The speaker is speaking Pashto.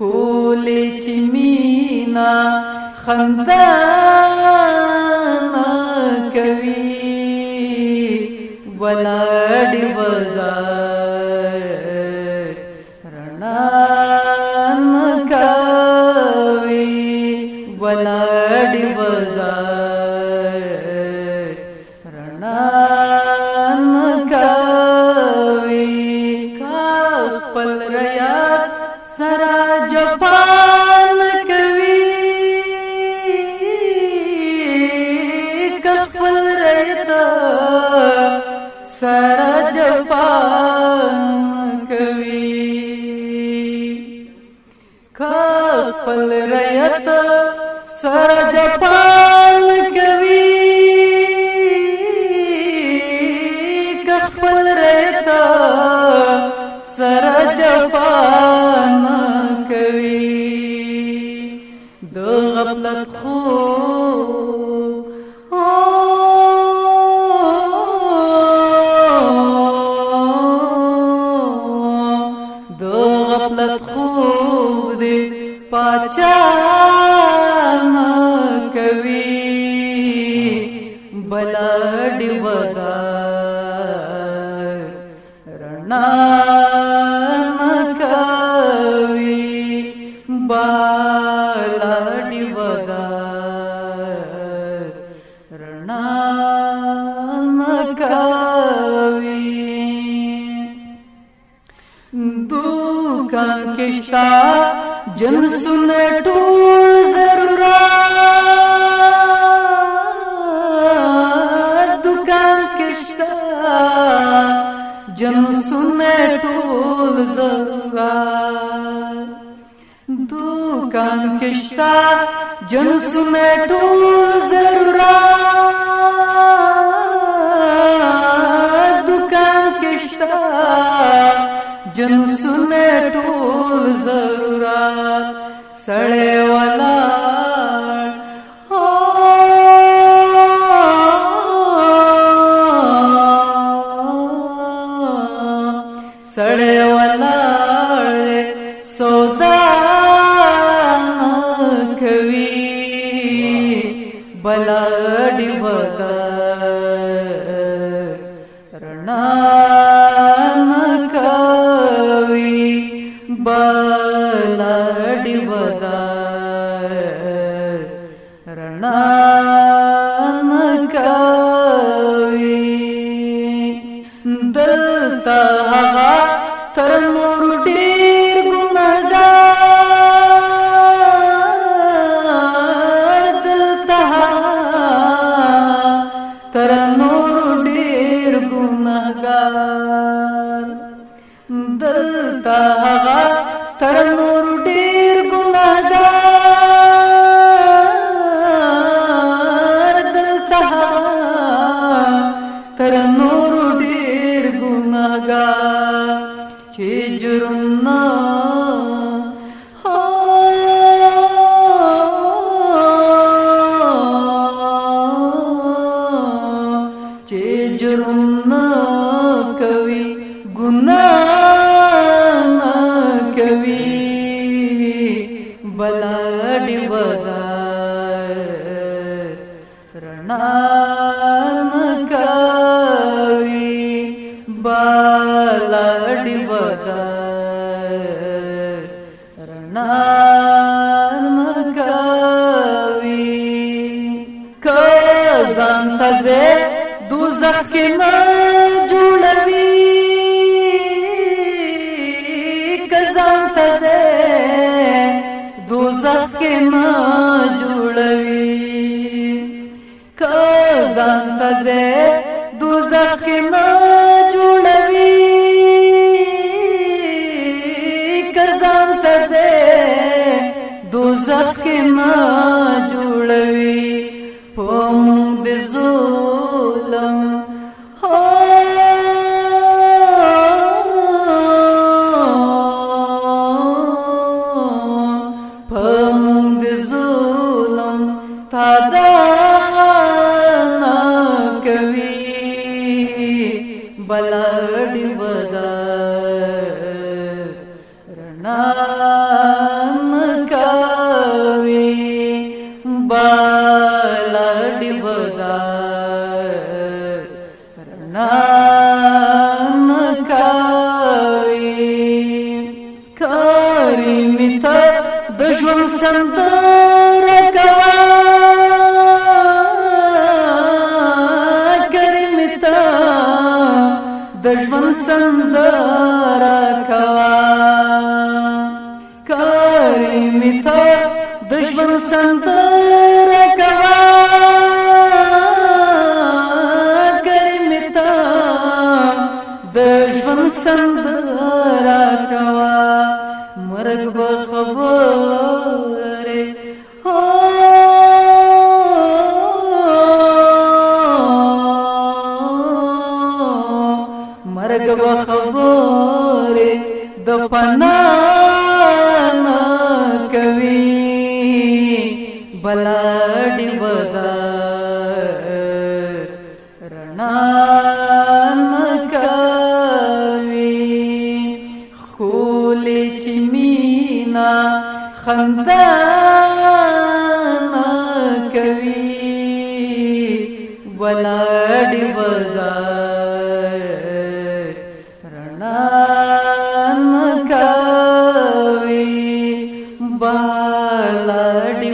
ښکلې چې مینا خندا نه کوي ولاړې ودا رڼا نه کوي ولاړې ودا رڼا نه کوي کا خپل ریاض سره جفان کوي کا خپل ریاض سره جفان کوي کا خپل ریاض سره جفان کوي کا خپل ریاض سره جفان کوي د غفلت خوب د غفلت خوب دې پاچا نه کوي بلډ ودا رڼا نه کوي بلډ ودا رڼا نه کوي دوکان کښتا جنسونه ټول ضرورت دوکان کښتا جنسونه ټول ضرورت دوکان کښتا جنسونه ټول ضرورت دوکان کښتا جنسونه ټول ضرورت سړی ولاړ سړی ولاړ سودا نه کوي بلډ ودا رڼا نه کوي بلډ ودا رڼا نه کوي دلته هغه تر نور ډیر ګناهګار دلته تر نور ډیر ګناهګار دلته هغه تر نور ډیر ګناهګار دلته تر نور ډیر ګناهګار چې جرم نه چې جرم نه کوي ګناه نه کوي بلډ ودا رڼا نه کوي بلډ ودا رڼا نه کوي که ځان ته دوزخ کې نه جوړوي که ځان ته دوزخ کې نه جوړوي که ځان ته دوزخ کې نه جوړوي که ځان ته دوزخ کې نه جوړوي په موږ د ظلم کریم ته د ژوند سندره کوا کریم ته د ژوند سندره کوا کریم ته د ژوند سندره کوا کریم ته د ژوند سندره کوا مرګ به خبره مرګ به خبره د پنا نه کوي بلاډي ودا رڼا نه کوي خولې چې مینا خندا نه کوي بلاډي ودا رڼا نه کوي بلاډي